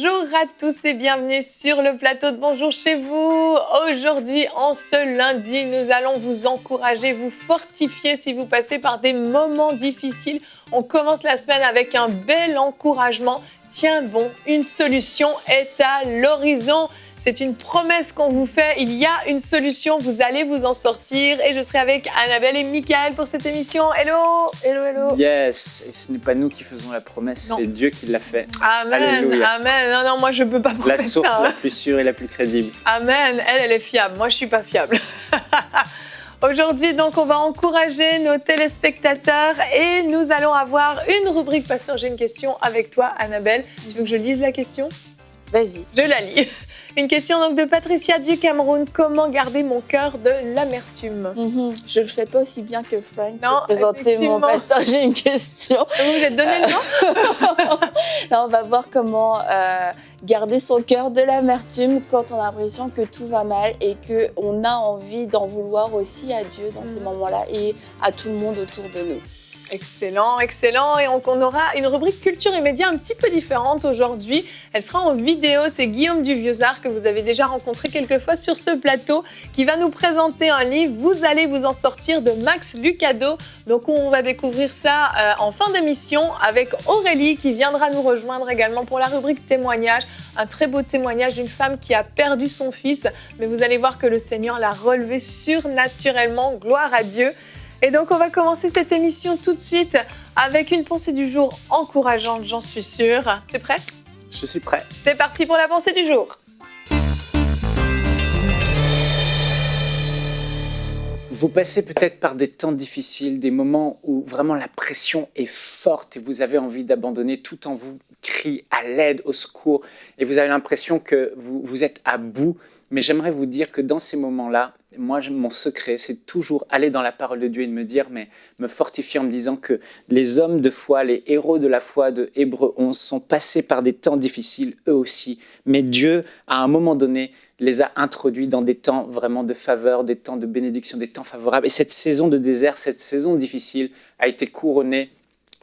Bonjour à tous et bienvenue sur le plateau de Bonjour chez vous. Aujourd'hui, en ce lundi, nous allons vous encourager, vous fortifier si vous passez par des moments difficiles. On commence la semaine avec un bel encouragement. Tiens bon, une solution est à l'horizon. C'est une promesse qu'on vous fait. Il y a une solution, vous allez vous en sortir. Et je serai avec Annabelle et Michael pour cette émission. Hello, hello, hello. Yes, et ce n'est pas nous qui faisons la promesse, c'est Dieu qui l'a fait. Amen, Alléluia. Amen. Non, moi je ne peux pas promettre La source ça. la plus sûre et la plus crédible. Amen, elle est fiable. Moi, je ne suis pas fiable. Aujourd'hui, donc, on va encourager nos téléspectateurs et nous allons avoir une rubrique. Pasteur, j'ai une question avec toi, Annabelle. Tu veux que je lise la question ? Vas-y. Je la lis. Une question donc de Patricia du Cameroun. Comment garder mon cœur de l'amertume ? Je ne le fais pas aussi bien que Frank. Non, pour présenter mon pasteur, j'ai une question. Vous vous êtes donné le nom ? Là, on va voir comment garder son cœur de l'amertume quand on a l'impression que tout va mal et qu'on a envie d'en vouloir aussi à Dieu dans ces moments-là et à tout le monde autour de nous. Excellent, excellent. Et on aura une rubrique culture et médias un petit peu différente aujourd'hui. Elle sera en vidéo. C'est Guillaume Duvieusart que vous avez déjà rencontré quelques fois sur ce plateau qui va nous présenter un livre. Vous allez vous en sortir de Max Lucado. Donc on va découvrir ça en fin d'émission avec Aurélie qui viendra nous rejoindre également pour la rubrique témoignage. Un très beau témoignage d'une femme qui a perdu son fils. Mais vous allez voir que le Seigneur l'a relevé surnaturellement. Gloire à Dieu. Et donc, on va commencer cette émission tout de suite avec une pensée du jour encourageante, j'en suis sûre. T'es prêt ? Je suis prêt. C'est parti pour la pensée du jour. Vous passez peut-être par des temps difficiles, des moments où vraiment la pression est forte et vous avez envie d'abandonner, tout en vous crie à l'aide, au secours, et vous avez l'impression que vous êtes à bout. Mais j'aimerais vous dire que dans ces moments-là, moi, mon secret, c'est toujours aller dans la parole de Dieu et de me dire, mais me fortifier en me disant que les hommes de foi, les héros de la foi de Hébreux 11 sont passés par des temps difficiles, eux aussi. Mais Dieu, à un moment donné, les a introduits dans des temps vraiment de faveur, des temps de bénédiction, des temps favorables. Et cette saison de désert, cette saison difficile a été couronnée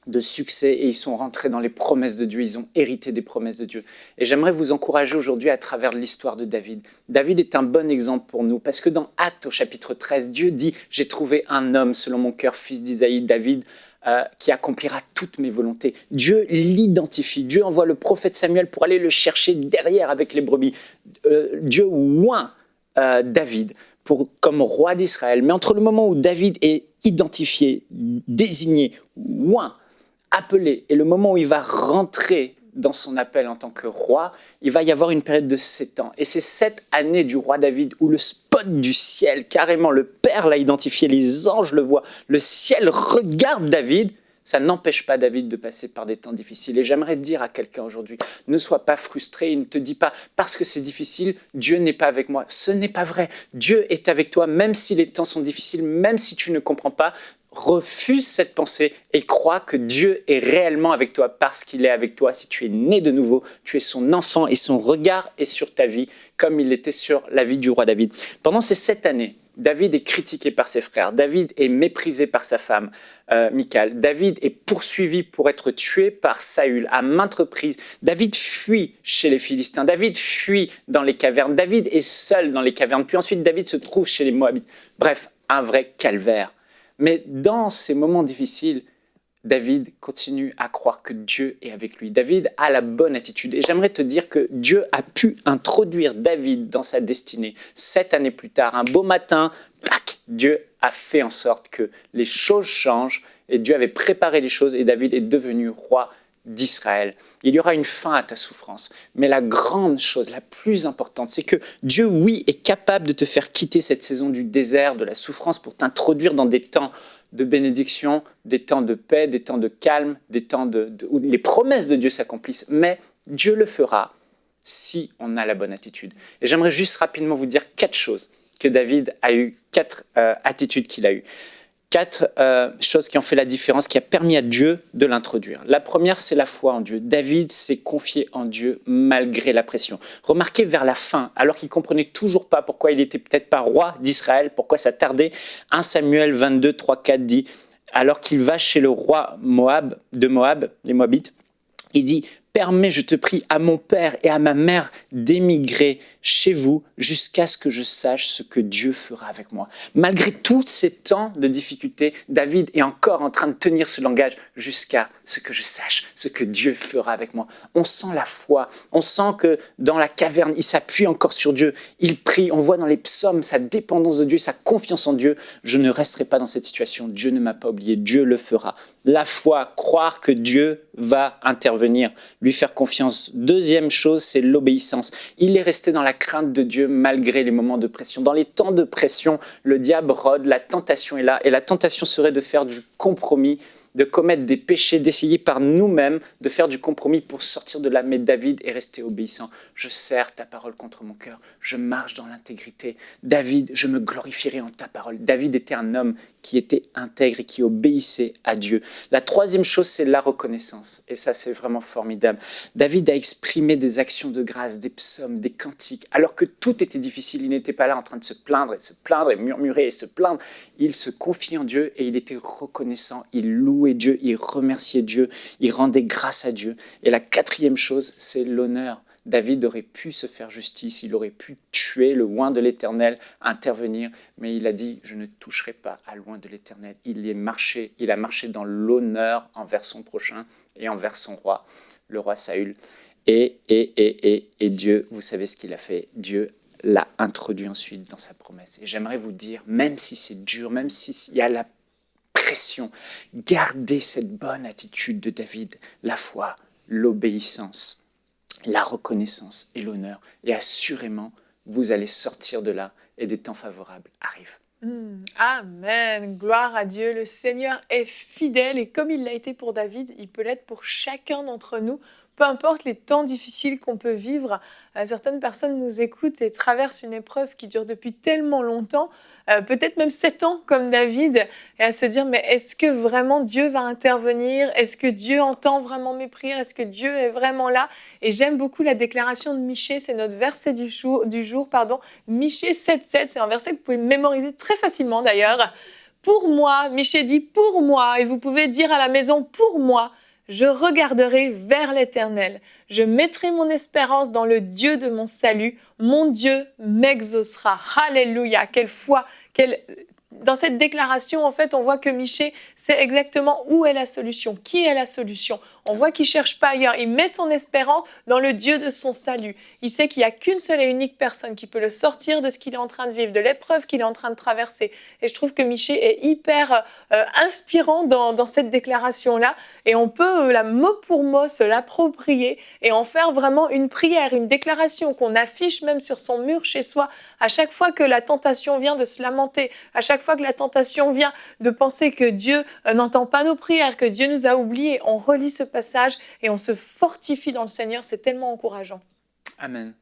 de succès et ils sont rentrés dans les promesses de Dieu, ils ont hérité des promesses de Dieu. Et j'aimerais vous encourager aujourd'hui à travers l'histoire de David. David est un bon exemple pour nous parce que dans Actes au chapitre 13, Dieu dit « J'ai trouvé un homme selon mon cœur, fils d'Isaïe, David, qui accomplira toutes mes volontés. » Dieu l'identifie, Dieu envoie le prophète Samuel pour aller le chercher derrière avec les brebis. Dieu oint David comme roi d'Israël. Mais entre le moment où David est identifié, désigné, oint, appelé, et le moment où il va rentrer dans son appel en tant que roi, il va y avoir une période de 7 ans. Et c'est cette année du roi David où le spot du ciel, carrément le Père l'a identifié, les anges le voient, le ciel regarde David, ça n'empêche pas David de passer par des temps difficiles. Et j'aimerais dire à quelqu'un aujourd'hui, ne sois pas frustré, ne te dis pas, parce que c'est difficile, Dieu n'est pas avec moi. Ce n'est pas vrai. Dieu est avec toi, même si les temps sont difficiles, même si tu ne comprends pas. Refuse cette pensée et crois que Dieu est réellement avec toi parce qu'il est avec toi. Si tu es né de nouveau, tu es son enfant et son regard est sur ta vie comme il était sur la vie du roi David. Pendant ces 7 années, David est critiqué par ses frères. David est méprisé par sa femme, Michal. David est poursuivi pour être tué par Saül à maintes reprises. David fuit chez les Philistins. David fuit dans les cavernes. David est seul dans les cavernes. Puis ensuite, David se trouve chez les Moabites. Bref, un vrai calvaire. Mais dans ces moments difficiles, David continue à croire que Dieu est avec lui. David a la bonne attitude. Et j'aimerais te dire que Dieu a pu introduire David dans sa destinée. 7 années plus tard, un beau matin, plac, Dieu a fait en sorte que les choses changent. Et Dieu avait préparé les choses et David est devenu roi d'Israël. Il y aura une fin à ta souffrance. Mais la grande chose, la plus importante, c'est que Dieu, oui, est capable de te faire quitter cette saison du désert, de la souffrance pour t'introduire dans des temps de bénédiction, des temps de paix, des temps de calme, des temps où les promesses de Dieu s'accomplissent. Mais Dieu le fera si on a la bonne attitude. Et j'aimerais juste rapidement vous dire 4 choses que David a eues, 4 attitudes qu'il a eues. 4 choses qui ont fait la différence, qui a permis à Dieu de l'introduire. La première, c'est la foi en Dieu. David s'est confié en Dieu malgré la pression. Remarquez vers la fin, alors qu'il ne comprenait toujours pas pourquoi il n'était peut-être pas roi d'Israël, pourquoi ça tardait, 1 Samuel 22, 3, 4 dit, alors qu'il va chez le roi de Moab, les Moabites, il dit permets, je te prie, à mon père et à ma mère d'émigrer chez vous jusqu'à ce que je sache ce que Dieu fera avec moi. Malgré tous ces temps de difficulté, David est encore en train de tenir ce langage jusqu'à ce que je sache ce que Dieu fera avec moi. On sent la foi, on sent que dans la caverne, il s'appuie encore sur Dieu, il prie, on voit dans les psaumes sa dépendance de Dieu, sa confiance en Dieu. Je ne resterai pas dans cette situation, Dieu ne m'a pas oublié, Dieu le fera. La foi, croire que Dieu va intervenir, lui faire confiance. Deuxième chose, c'est l'obéissance. Il est resté dans la crainte de Dieu malgré les moments de pression. Dans les temps de pression, le diable rôde, la tentation est là, et la tentation serait de faire du compromis, de commettre des péchés, d'essayer par nous-mêmes de faire du compromis pour sortir de là. Mais David est resté obéissant. Je serre ta parole contre mon cœur. Je marche dans l'intégrité. David, je me glorifierai en ta parole. David était un homme qui était intègre et qui obéissait à Dieu. La troisième chose, c'est la reconnaissance. Et ça, c'est vraiment formidable. David a exprimé des actions de grâce, des psaumes, des cantiques. Alors que tout était difficile, il n'était pas là en train de se plaindre et murmurer et se plaindre. Il se confiait en Dieu et il était reconnaissant. Il louait Dieu, il remerciait Dieu, il rendait grâce à Dieu. Et la quatrième chose, c'est l'honneur. David aurait pu se faire justice, il aurait pu tuer le oint de l'Éternel, intervenir, mais il a dit « je ne toucherai pas à l'oint de l'Éternel ». Il a marché dans l'honneur envers son prochain et envers son roi, le roi Saül. Et Dieu, vous savez ce qu'il a fait, Dieu l'a introduit ensuite dans sa promesse. Et j'aimerais vous dire, même si c'est dur, même s'il y a la pression, gardez cette bonne attitude de David, la foi, l'obéissance, la reconnaissance et l'honneur. Et assurément, vous allez sortir de là et des temps favorables arrivent. Amen, gloire à Dieu, le Seigneur est fidèle et comme il l'a été pour David, il peut l'être pour chacun d'entre nous, peu importe les temps difficiles qu'on peut vivre. Certaines personnes nous écoutent et traversent une épreuve qui dure depuis tellement longtemps, peut-être même 7 ans comme David, et à se dire mais est-ce que vraiment Dieu va intervenir? Est-ce que Dieu entend vraiment mes prières? Est-ce que Dieu est vraiment là? Et j'aime beaucoup la déclaration de Michée, c'est notre verset du jour, Michée 7,7, c'est un verset que vous pouvez mémoriser très facilement d'ailleurs. Pour moi, Michée dit pour moi, et vous pouvez dire à la maison pour moi, je regarderai vers l'Éternel. Je mettrai mon espérance dans le Dieu de mon salut. Mon Dieu m'exaucera. Alléluia. Quelle foi, Dans cette déclaration, en fait, on voit que Michée sait exactement où est la solution, qui est la solution. On voit qu'il ne cherche pas ailleurs. Il met son espérance dans le Dieu de son salut. Il sait qu'il n'y a qu'une seule et unique personne qui peut le sortir de ce qu'il est en train de vivre, de l'épreuve qu'il est en train de traverser. Et je trouve que Michée est hyper inspirant dans cette déclaration-là. Et on peut, mot pour mot, se l'approprier et en faire vraiment une prière, une déclaration qu'on affiche même sur son mur chez soi. À chaque fois que la tentation vient de se lamenter, à chaque fois que la tentation vient de penser que Dieu n'entend pas nos prières, que Dieu nous a oubliés, on relit ce passage et on se fortifie dans le Seigneur. C'est tellement encourageant. Amen.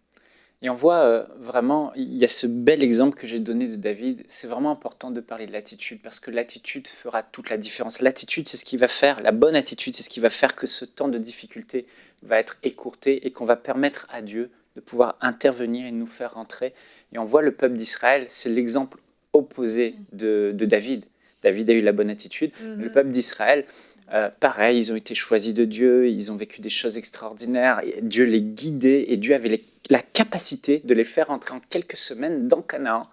Et on voit vraiment, il y a ce bel exemple que j'ai donné de David. C'est vraiment important de parler de l'attitude parce que l'attitude fera toute la différence. L'attitude, c'est ce qui va faire, la bonne attitude, c'est ce qui va faire que ce temps de difficulté va être écourté et qu'on va permettre à Dieu de pouvoir intervenir et nous faire rentrer. Et on voit le peuple d'Israël, c'est l'exemple opposé de David. David a eu la bonne attitude. Le peuple d'Israël, pareil, ils ont été choisis de Dieu, ils ont vécu des choses extraordinaires, et Dieu les guidait et Dieu avait la capacité de les faire rentrer en quelques semaines dans Canaan.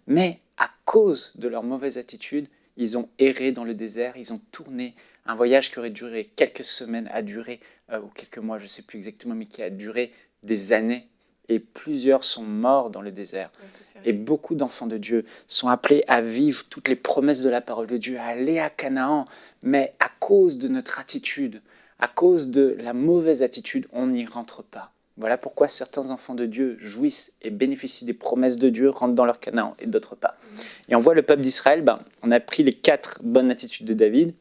Mais à cause de leur mauvaise attitude, ils ont erré dans le désert, ils ont tourné. Un voyage qui aurait duré quelques semaines a duré, ou quelques mois, je ne sais plus exactement, mais qui a duré des années. Et plusieurs sont morts dans le désert. Et beaucoup d'enfants de Dieu sont appelés à vivre toutes les promesses de la parole de Dieu, à aller à Canaan. Mais à cause de notre attitude, à cause de la mauvaise attitude, on n'y rentre pas. Voilà pourquoi certains enfants de Dieu jouissent et bénéficient des promesses de Dieu, rentrent dans leur Canaan et d'autres pas. Et on voit le peuple d'Israël, on a pris les 4 bonnes attitudes de David,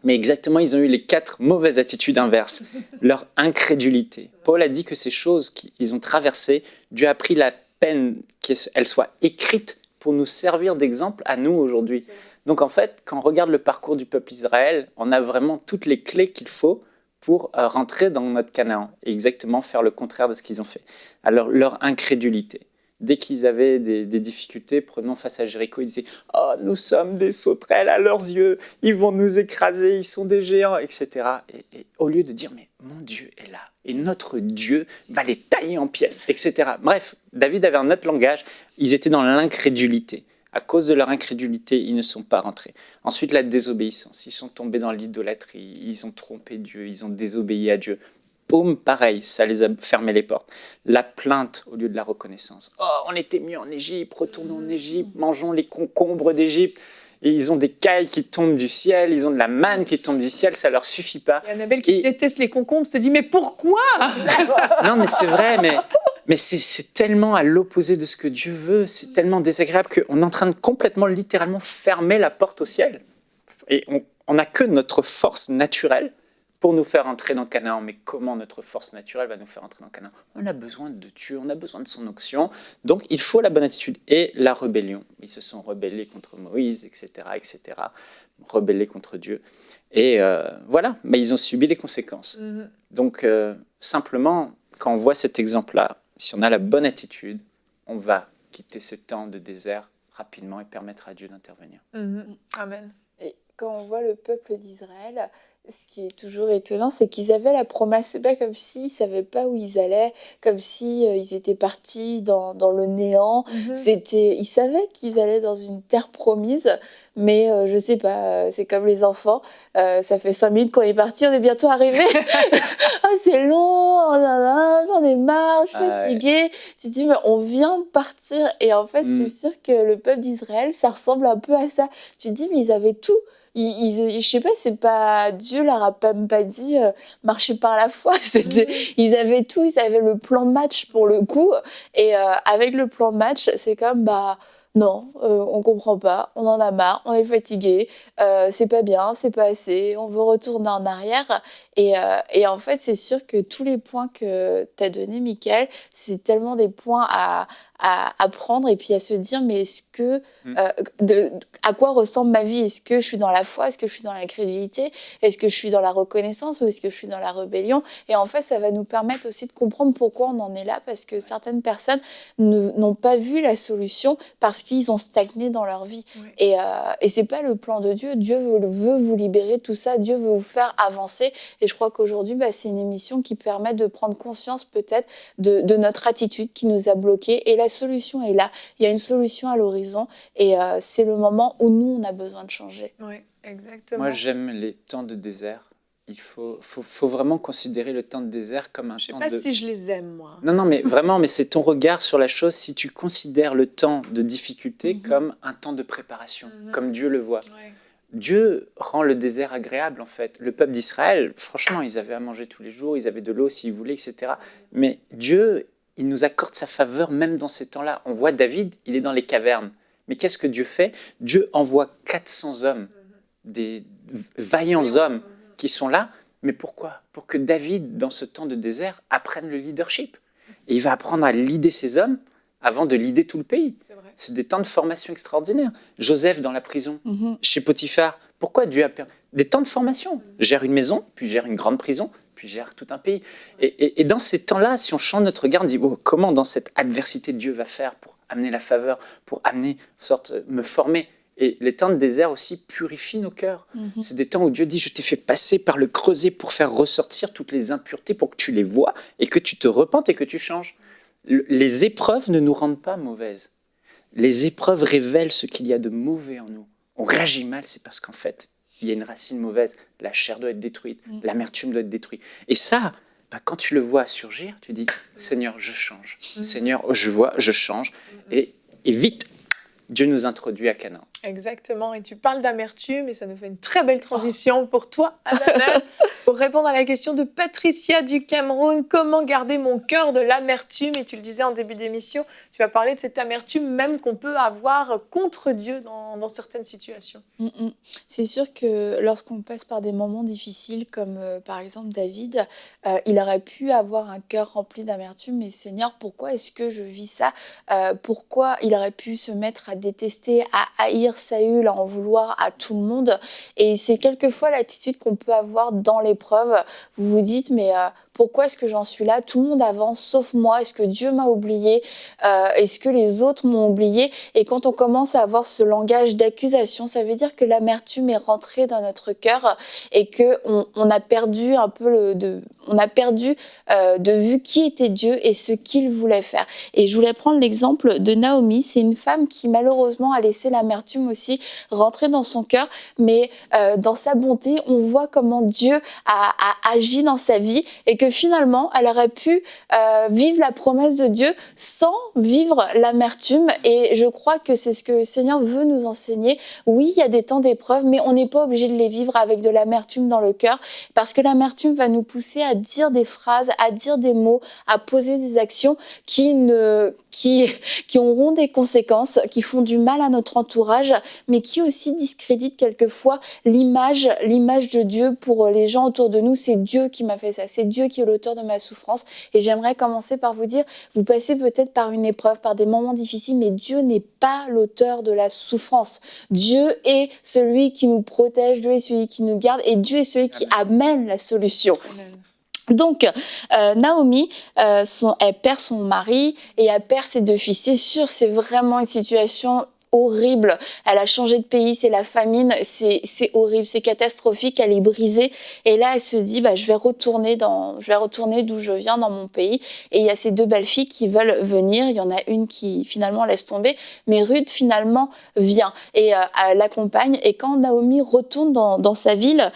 mais exactement, ils ont eu les 4 mauvaises attitudes inverses. Leur incrédulité. Paul a dit que ces choses qu'ils ont traversées, Dieu a pris la peine qu'elles soient écrites pour nous servir d'exemple à nous aujourd'hui. Donc en fait, quand on regarde le parcours du peuple d'Israël, on a vraiment toutes les clés qu'il faut pour rentrer dans notre Canaan et exactement faire le contraire de ce qu'ils ont fait. Alors leur incrédulité. Dès qu'ils avaient des difficultés, prenons face à Jéricho, ils disaient « Oh, nous sommes des sauterelles à leurs yeux, ils vont nous écraser, ils sont des géants, etc. » Et au lieu de dire « Mais mon Dieu est là, et notre Dieu va les tailler en pièces, etc. » Bref, David avait un autre langage, ils étaient dans l'incrédulité. À cause de leur incrédulité, ils ne sont pas rentrés. Ensuite, la désobéissance. Ils sont tombés dans l'idolâtrie, ils ont trompé Dieu, ils ont désobéi à Dieu. Boum, pareil, ça les a fermé les portes. La plainte au lieu de la reconnaissance. Oh, on était mieux en Égypte, retournons en Égypte, mangeons les concombres d'Égypte. Et ils ont des cailles qui tombent du ciel, ils ont de la manne qui tombe du ciel, ça leur suffit pas. Et Annabelle qui déteste les concombres se dit mais pourquoi? Non, mais c'est vrai, mais c'est tellement à l'opposé de ce que Dieu veut, c'est tellement désagréable qu'on est en train de complètement, littéralement fermer la porte au ciel. Et on n'a que notre force naturelle pour nous faire entrer dans Canaan. Mais comment notre force naturelle va nous faire entrer dans Canaan? On a besoin de Dieu, on a besoin de son onction. Donc il faut la bonne attitude et la rébellion. Ils se sont rebellés contre Moïse, etc., etc. Rebellés contre Dieu. Et voilà, mais ils ont subi les conséquences. Donc simplement, quand on voit cet exemple-là, si on a la bonne attitude, on va quitter ces temps de désert rapidement et permettre à Dieu d'intervenir. Amen. Et quand on voit le peuple d'Israël, ce qui est toujours étonnant, c'est qu'ils avaient la promesse. C'est pas comme s'ils ne savaient pas où ils allaient, comme si ils étaient partis dans le néant. Ils savaient qu'ils allaient dans une terre promise, mais je sais pas, c'est comme les enfants. Ça fait 5 minutes qu'on est parti, on est bientôt arrivé. Ah, c'est long, oh là là, j'en ai marre, je suis fatiguée. Tu te dis, mais on vient de partir. Et en fait, c'est sûr que le peuple d'Israël, ça ressemble un peu à ça. Tu te dis, mais ils avaient tout. Je sais pas, c'est pas Dieu leur a même pas dit marcher par la foi. Ils avaient tout, ils avaient le plan de match pour le coup. Et avec le plan de match, c'est comme non, on comprend pas, on en a marre, on est fatigué, c'est pas bien, c'est pas assez, on veut retourner en arrière. Et en fait, c'est sûr que tous les points que tu as donnés, Mickaël, c'est tellement des points à prendre et puis à se dire, mais est-ce que, à quoi ressemble ma vie? Est-ce que je suis dans la foi? Est-ce que je suis dans la crédulité? Est-ce que je suis dans la reconnaissance ou est-ce que je suis dans la rébellion? Et en fait, ça va nous permettre aussi de comprendre pourquoi on en est là, parce que certaines personnes n'ont pas vu la solution parce qu'ils ont stagné dans leur vie. Et c'est pas le plan de Dieu. Dieu veut vous libérer de tout ça. Dieu veut vous faire avancer. Et je crois qu'aujourd'hui, c'est une émission qui permet de prendre conscience peut-être de notre attitude qui nous a bloqués. Et la solution est là. Il y a une solution à l'horizon. Et c'est le moment où nous, on a besoin de changer. Oui, exactement. Moi, j'aime les temps de désert. Il faut vraiment considérer le temps de désert comme un temps de... Je ne sais pas si je les aime, moi. Non, mais vraiment, mais c'est ton regard sur la chose. Si tu considères le temps de difficulté comme un temps de préparation, comme Dieu le voit. Dieu rend le désert agréable, en fait. Le peuple d'Israël, franchement, ils avaient à manger tous les jours, ils avaient de l'eau s'ils voulaient, etc. Mais Dieu, il nous accorde sa faveur même dans ces temps-là. On voit David, il est dans les cavernes. Mais qu'est-ce que Dieu fait? Dieu envoie 400 hommes, des vaillants hommes qui sont là. Mais pourquoi? Pour que David, dans ce temps de désert, apprenne le leadership. Et il va apprendre à leader ces hommes avant de leader tout le pays. C'est des temps de formation extraordinaires. Joseph dans la prison, chez Potiphar. Pourquoi Dieu a permis des temps de formation? Gère une maison, puis gère une grande prison, puis gère tout un pays. Et dans ces temps-là, si on change notre regard, on dit comment dans cette adversité Dieu va faire pour amener la faveur, pour amener, me former. Et les temps de désert aussi purifient nos cœurs. C'est des temps où Dieu dit, je t'ai fait passer par le creuset pour faire ressortir toutes les impuretés, pour que tu les vois et que tu te repentes et que tu changes. Les épreuves ne nous rendent pas mauvaises. Les épreuves révèlent ce qu'il y a de mauvais en nous. On réagit mal, c'est parce qu'en fait, il y a une racine mauvaise. La chair doit être détruite, l'amertume doit être détruite. Et ça, quand tu le vois surgir, tu dis, Seigneur, je change. Seigneur, je vois, je change. Et vite, Dieu nous introduit à Canaan. Exactement, et tu parles d'amertume et ça nous fait une très belle transition pour toi, Annabelle, pour répondre à la question de Patricia du Cameroun. Comment garder mon cœur de l'amertume? Et tu le disais en début d'émission, tu vas parler de cette amertume même qu'on peut avoir contre Dieu dans certaines situations. C'est sûr que lorsqu'on passe par des moments difficiles, comme par exemple David, il aurait pu avoir un cœur rempli d'amertume, mais Seigneur, pourquoi est-ce que je vis ça? Pourquoi il aurait pu se mettre à détester, à haïr Saül, à en vouloir à tout le monde? Et c'est quelquefois l'attitude qu'on peut avoir dans l'épreuve. Vous vous dites, mais Pourquoi est-ce que j'en suis là? Tout le monde avance sauf moi. Est-ce que Dieu m'a oublié? Est-ce que les autres m'ont oublié? Et quand on commence à avoir ce langage d'accusation, ça veut dire que l'amertume est rentrée dans notre cœur et qu'on a perdu un peu de vue qui était Dieu et ce qu'il voulait faire. Et je voulais prendre l'exemple de Naomi. C'est une femme qui malheureusement a laissé l'amertume aussi rentrer dans son cœur, mais dans sa bonté, on voit comment Dieu a agi dans sa vie et que finalement, elle aurait pu vivre la promesse de Dieu sans vivre l'amertume. Et je crois que c'est ce que le Seigneur veut nous enseigner. Oui, il y a des temps d'épreuve, mais on n'est pas obligé de les vivre avec de l'amertume dans le cœur, parce que l'amertume va nous pousser à dire des phrases, à dire des mots, à poser des actions qui auront des conséquences, qui font du mal à notre entourage, mais qui aussi discréditent quelquefois l'image de Dieu pour les gens autour de nous. C'est Dieu qui m'a fait ça, c'est Dieu qui est l'auteur de ma souffrance. Et j'aimerais commencer par vous dire, vous passez peut-être par une épreuve, par des moments difficiles, mais Dieu n'est pas l'auteur de la souffrance. Dieu est celui qui nous protège, Dieu est celui qui nous garde, et Dieu est celui qui amène la solution. Amen. Donc, Naomi, elle perd son mari et elle perd ses 2 fils. C'est sûr, c'est vraiment une situation horrible. Elle a changé de pays, c'est la famine, c'est horrible, c'est catastrophique, elle est brisée. Et là, elle se dit, je vais retourner d'où je viens, dans mon pays. Et il y a ces 2 belles filles qui veulent venir. Il y en a une qui finalement laisse tomber, mais Ruth finalement vient et l'accompagne. Et quand Naomi retourne dans sa ville,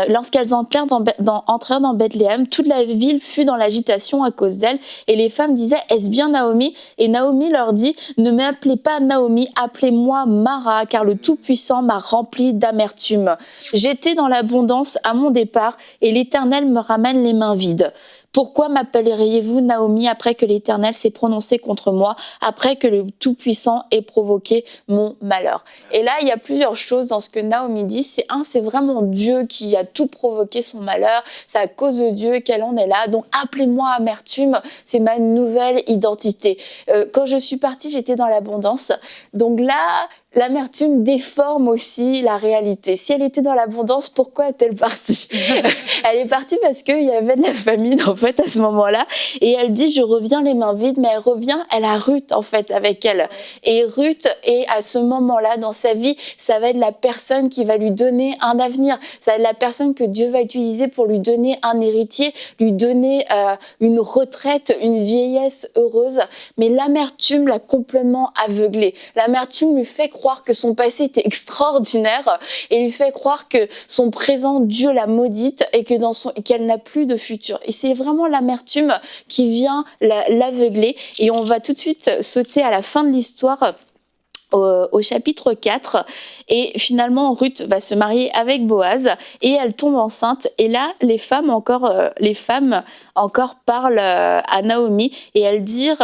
lorsqu'elles entrèrent dans Bethléem, toute la ville fut dans l'agitation à cause d'elle, et les femmes disaient « Est-ce bien Naomi ?» Et Naomi leur dit « Ne m'appelez pas Naomi, appelez-moi Mara, car le Tout-Puissant m'a rempli d'amertume. J'étais dans l'abondance à mon départ, et l'Éternel me ramène les mains vides. » Pourquoi m'appelleriez-vous Naomi après que l'Éternel s'est prononcé contre moi, après que le Tout-Puissant ait provoqué mon malheur? Et là, il y a plusieurs choses dans ce que Naomi dit. C'est vraiment Dieu qui a tout provoqué son malheur. C'est à cause de Dieu qu'elle en est là. Donc, appelez-moi amertume, c'est ma nouvelle identité. Quand je suis partie, j'étais dans l'abondance. Donc là, l'amertume déforme aussi la réalité. Si elle était dans l'abondance, pourquoi est-elle partie? Elle est partie parce qu'il y avait de la famine, en fait, à ce moment-là. Et elle dit, je reviens les mains vides, mais elle a Ruth, en fait, avec elle. Et Ruth est, à ce moment-là, dans sa vie, ça va être la personne qui va lui donner un avenir. Ça va être la personne que Dieu va utiliser pour lui donner un héritier, lui donner une retraite, une vieillesse heureuse. Mais l'amertume l'a complètement aveuglée. L'amertume lui fait croire que son passé était extraordinaire et lui fait croire que son présent, Dieu l'a maudite et qu'elle n'a plus de futur. Et c'est vraiment l'amertume qui vient l'aveugler. Et on va tout de suite sauter à la fin de l'histoire, au chapitre 4, et finalement Ruth va se marier avec Boaz et elle tombe enceinte, et là les femmes encore parlent à Naomi et elles disent: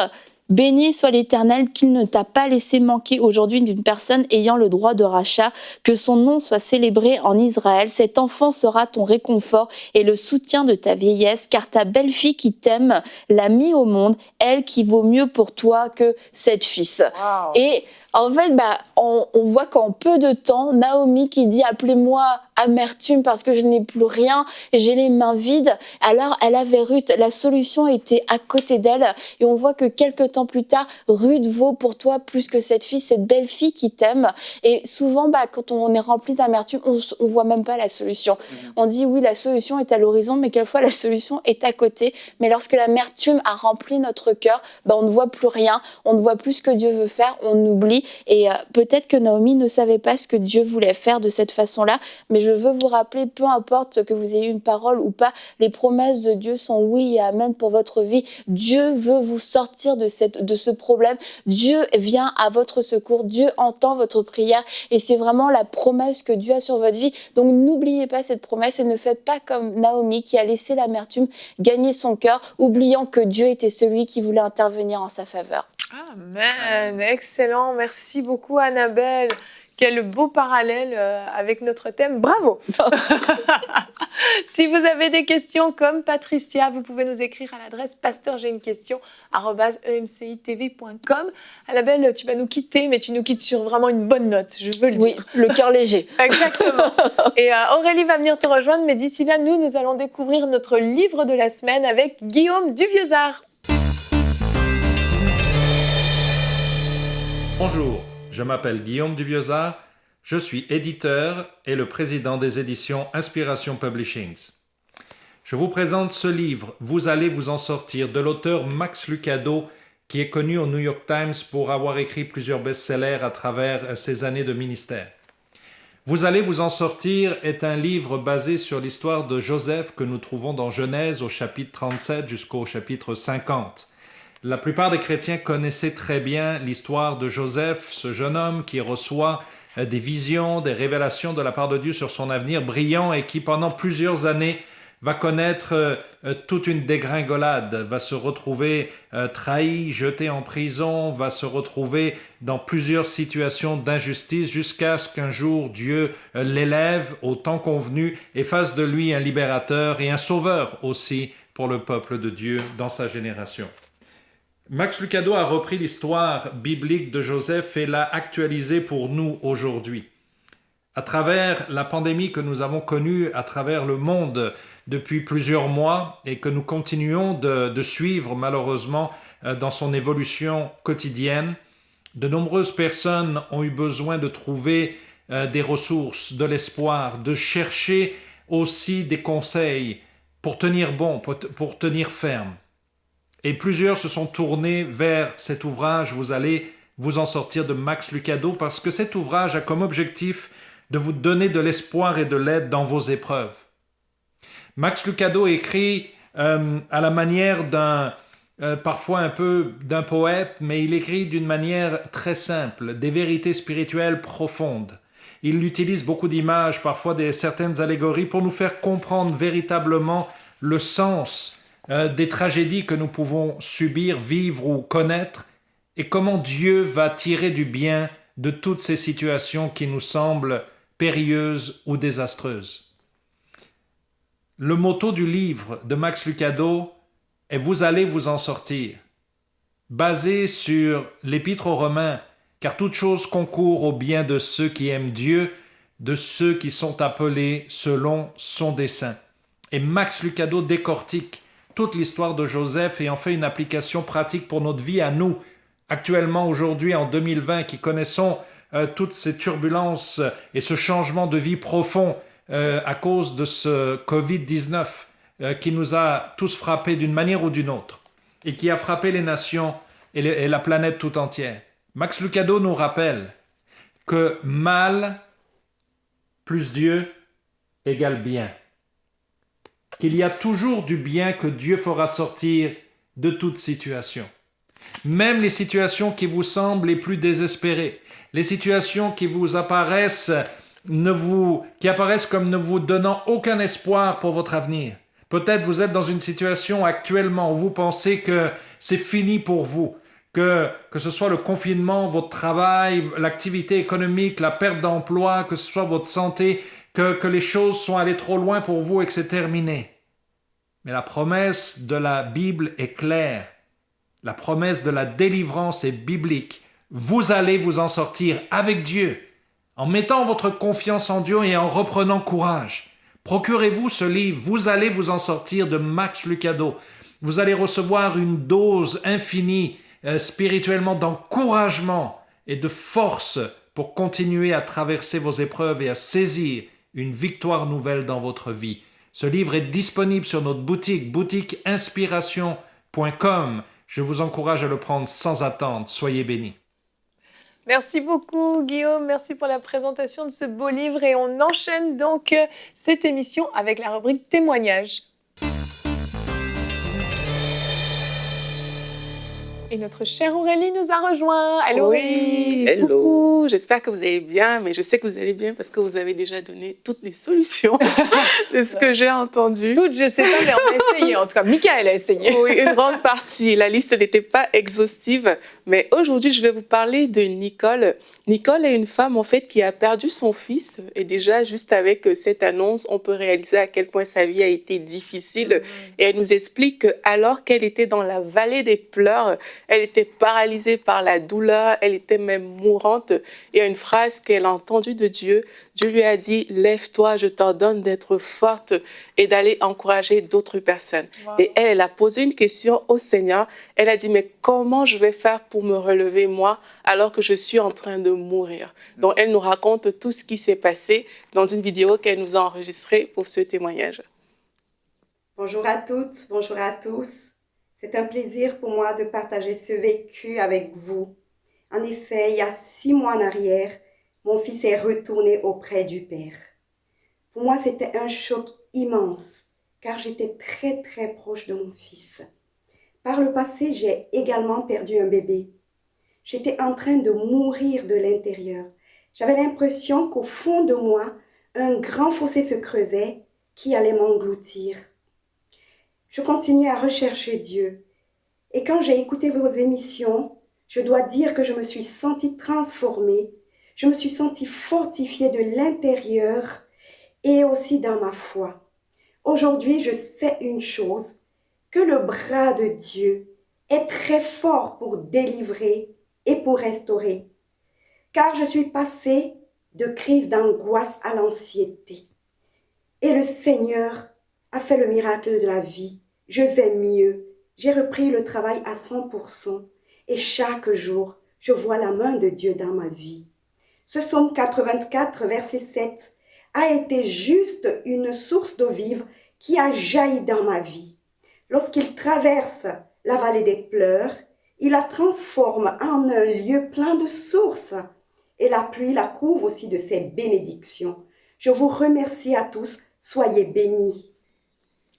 béni soit l'Éternel qu'il ne t'a pas laissé manquer aujourd'hui d'une personne ayant le droit de rachat, que son nom soit célébré en Israël. Cet enfant sera ton réconfort et le soutien de ta vieillesse, car ta belle-fille qui t'aime l'a mis au monde, elle qui vaut mieux pour toi que 7 fils. Wow. Et en fait, on voit qu'en peu de temps, Naomi qui dit « appelez-moi amertume parce que je n'ai plus rien, j'ai les mains vides », alors elle avait Ruth, la solution était à côté d'elle, et on voit que quelques temps plus tard, Ruth vaut pour toi plus que cette fille, cette belle fille qui t'aime. Et souvent, quand on est rempli d'amertume, on voit même pas la solution. On dit oui, la solution est à l'horizon, mais quelquefois la solution est à côté. Mais lorsque l'amertume a rempli notre cœur, on ne voit plus rien, on ne voit plus ce que Dieu veut faire, on oublie. Et peut-être que Naomi ne savait pas ce que Dieu voulait faire de cette façon-là, mais je veux vous rappeler, peu importe que vous ayez une parole ou pas, les promesses de Dieu sont oui et amen pour votre vie. Dieu veut vous sortir de ce problème. Dieu vient à votre secours, Dieu entend votre prière, et c'est vraiment la promesse que Dieu a sur votre vie. Donc n'oubliez pas cette promesse et ne faites pas comme Naomi qui a laissé l'amertume gagner son cœur, oubliant que Dieu était celui qui voulait intervenir en sa faveur. Amen, excellent, merci beaucoup Annabelle. Quel beau parallèle avec notre thème. Bravo. Si vous avez des questions comme Patricia, vous pouvez nous écrire à l'adresse pasteur-j'ai-une-question@emcitv.com. Annabelle, tu vas nous quitter, mais tu nous quittes sur vraiment une bonne note, je veux le dire. Oui, le cœur léger. Exactement. Et Aurélie va venir te rejoindre, mais d'ici là, nous allons découvrir notre livre de la semaine avec Guillaume Duvieusart. Bonjour, je m'appelle Guillaume Duvieusart, je suis éditeur et le président des éditions Inspiration Publishings. Je vous présente ce livre, Vous allez vous en sortir, de l'auteur Max Lucado, qui est connu au New York Times pour avoir écrit plusieurs best-sellers à travers ses années de ministère. Vous allez vous en sortir est un livre basé sur l'histoire de Joseph que nous trouvons dans Genèse au chapitre 37 jusqu'au chapitre 50. La plupart des chrétiens connaissaient très bien l'histoire de Joseph, ce jeune homme qui reçoit des visions, des révélations de la part de Dieu sur son avenir brillant et qui pendant plusieurs années va connaître toute une dégringolade, va se retrouver trahi, jeté en prison, va se retrouver dans plusieurs situations d'injustice jusqu'à ce qu'un jour Dieu l'élève au temps convenu et fasse de lui un libérateur et un sauveur aussi pour le peuple de Dieu dans sa génération. Max Lucado a repris l'histoire biblique de Joseph et l'a actualisée pour nous aujourd'hui. À travers la pandémie que nous avons connue à travers le monde depuis plusieurs mois et que nous continuons de suivre malheureusement dans son évolution quotidienne, de nombreuses personnes ont eu besoin de trouver des ressources, de l'espoir, de chercher aussi des conseils pour tenir bon, pour tenir ferme. Et plusieurs se sont tournés vers cet ouvrage, Vous allez vous en sortir, de Max Lucado, parce que cet ouvrage a comme objectif de vous donner de l'espoir et de l'aide dans vos épreuves. Max Lucado écrit à la manière parfois un peu d'un poète, mais il écrit d'une manière très simple, des vérités spirituelles profondes. Il utilise beaucoup d'images, parfois certaines allégories, pour nous faire comprendre véritablement le sens des tragédies que nous pouvons subir, vivre ou connaître, et comment Dieu va tirer du bien de toutes ces situations qui nous semblent périlleuses ou désastreuses. Le motto du livre de Max Lucado est « Vous allez vous en sortir », basé sur l'Épître aux Romains, car toute chose concourt au bien de ceux qui aiment Dieu, de ceux qui sont appelés selon son dessein. Et Max Lucado décortique toute l'histoire de Joseph et en fait une application pratique pour notre vie à nous, actuellement, aujourd'hui, en 2020, qui connaissons toutes ces turbulences et ce changement de vie profond à cause de ce Covid-19 qui nous a tous frappés d'une manière ou d'une autre et qui a frappé les nations et la planète tout entière. Max Lucado nous rappelle que mal plus Dieu égale bien. Qu'il y a toujours du bien que Dieu fera sortir de toute situation. Même les situations qui vous semblent les plus désespérées, les situations qui vous apparaissent comme ne vous donnant aucun espoir pour votre avenir. Peut-être vous êtes dans une situation actuellement où vous pensez que c'est fini pour vous, que ce soit le confinement, votre travail, l'activité économique, la perte d'emploi, que ce soit votre santé, que les choses sont allées trop loin pour vous et que c'est terminé. Mais la promesse de la Bible est claire. La promesse de la délivrance est biblique. Vous allez vous en sortir avec Dieu, en mettant votre confiance en Dieu et en reprenant courage. Procurez-vous ce livre, Vous allez vous en sortir, de Max Lucado. Vous allez recevoir une dose infinie spirituellement d'encouragement et de force pour continuer à traverser vos épreuves et à saisir une victoire nouvelle dans votre vie. Ce livre est disponible sur notre boutique inspiration.com. Je vous encourage à le prendre sans attendre. Soyez bénis. Merci beaucoup Guillaume, merci pour la présentation de ce beau livre et on enchaîne donc cette émission avec la rubrique témoignages. Et notre chère Aurélie nous a rejoint. Hello Aurélie. Oui, Hello. coucou, j'espère que vous allez bien, mais je sais que vous allez bien parce que vous avez déjà donné toutes les solutions de ce que j'ai entendu. Toutes, je sais pas, mais on a essayé. En tout cas, Michael a essayé. Oui, une grande partie. La liste n'était pas exhaustive, mais aujourd'hui, je vais vous parler de Nicole. Nicole est une femme, en fait, qui a perdu son fils. Et déjà, juste avec cette annonce, on peut réaliser à quel point sa vie a été difficile. Et elle nous explique qu'alors qu'elle était dans la vallée des pleurs, elle était paralysée par la douleur, elle était même mourante. Et il y a une phrase qu'elle a entendue de Dieu. Dieu lui a dit « Lève-toi, je t'ordonne d'être forte et d'aller encourager d'autres personnes. » Wow. Et elle a posé une question au Seigneur. Elle a dit « Mais comment je vais faire pour me relever, moi, alors que je suis en train de mourir ?» Donc, elle nous raconte tout ce qui s'est passé dans une vidéo qu'elle nous a enregistrée pour ce témoignage. Bonjour à toutes, bonjour à tous. C'est un plaisir pour moi de partager ce vécu avec vous. En effet, il y a 6 mois en arrière, mon fils est retourné auprès du Père. Pour moi, c'était un choc immense, car j'étais très très proche de mon fils. Par le passé, j'ai également perdu un bébé. J'étais en train de mourir de l'intérieur. J'avais l'impression qu'au fond de moi, un grand fossé se creusait qui allait m'engloutir. Je continuais à rechercher Dieu. Et quand j'ai écouté vos émissions, je dois dire que je me suis sentie transformée. Je me suis sentie fortifiée de l'intérieur et aussi dans ma foi. Aujourd'hui, je sais une chose, que le bras de Dieu est très fort pour délivrer et pour restaurer. Car je suis passée de crise d'angoisse à l'anxiété. Et le Seigneur a fait le miracle de la vie. Je vais mieux. J'ai repris le travail à 100%. Et chaque jour, je vois la main de Dieu dans ma vie. Ce psaume 84, verset 7, a été juste une source d'eau vive qui a jailli dans ma vie. Lorsqu'il traverse la vallée des pleurs, il la transforme en un lieu plein de sources. Et la pluie la couvre aussi de ses bénédictions. Je vous remercie à tous. Soyez bénis.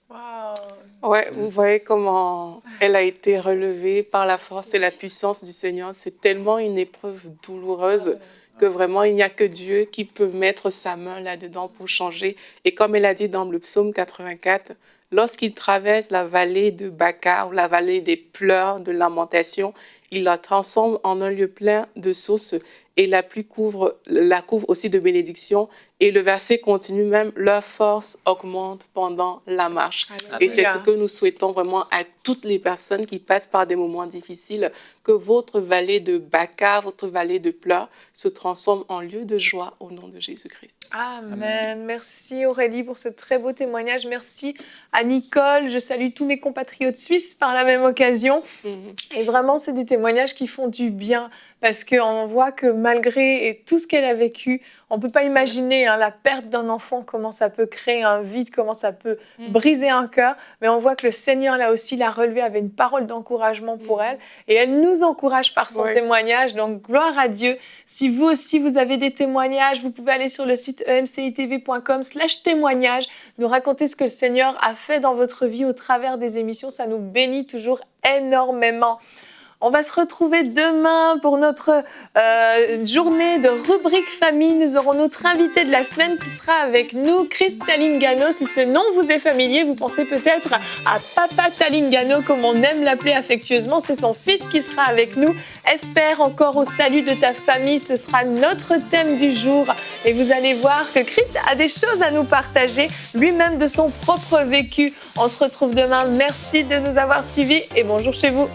Wow. Ouais, vous voyez comment elle a été relevée par la force et la puissance du Seigneur. C'est tellement une épreuve douloureuse que vraiment, il n'y a que Dieu qui peut mettre sa main là-dedans pour changer. Et comme elle a dit dans le psaume 84, lorsqu'il traverse la vallée de Baca, ou la vallée des pleurs, de lamentation, il la transforme en un lieu plein de sources et la pluie la couvre aussi de bénédictions. Et le verset continue même, leur force augmente pendant la marche. Et c'est ce que nous souhaitons vraiment à toutes les personnes qui passent par des moments difficiles, que votre vallée de Baca, votre vallée de pleurs se transforme en lieu de joie au nom de Jésus-Christ. Amen. Merci Aurélie pour ce très beau témoignage. Merci à Nicole. Je salue tous mes compatriotes suisses par la même occasion. Et vraiment, c'est des témoignages qui font du bien parce qu'on voit que malgré tout ce qu'elle a vécu, on ne peut pas imaginer la perte d'un enfant, comment ça peut créer un vide, comment ça peut briser un cœur. Mais on voit que le Seigneur, là aussi, l'a relevée avec une parole d'encouragement pour elle. Et elle nous encourage par son témoignage. Donc, gloire à Dieu. Si vous aussi, vous avez des témoignages, vous pouvez aller sur le site emcitv.com/témoignages, nous raconter ce que le Seigneur a fait dans votre vie au travers des émissions. Ça nous bénit toujours énormément. On va se retrouver demain pour notre journée de rubrique famille. Nous aurons notre invité de la semaine qui sera avec nous, Chris Talingano. Si ce nom vous est familier, vous pensez peut-être à Papa Talingano, comme on aime l'appeler affectueusement. C'est son fils qui sera avec nous. Espère encore au salut de ta famille. Ce sera notre thème du jour. Et vous allez voir que Christ a des choses à nous partager, lui-même de son propre vécu. On se retrouve demain. Merci de nous avoir suivis et bonjour chez vous.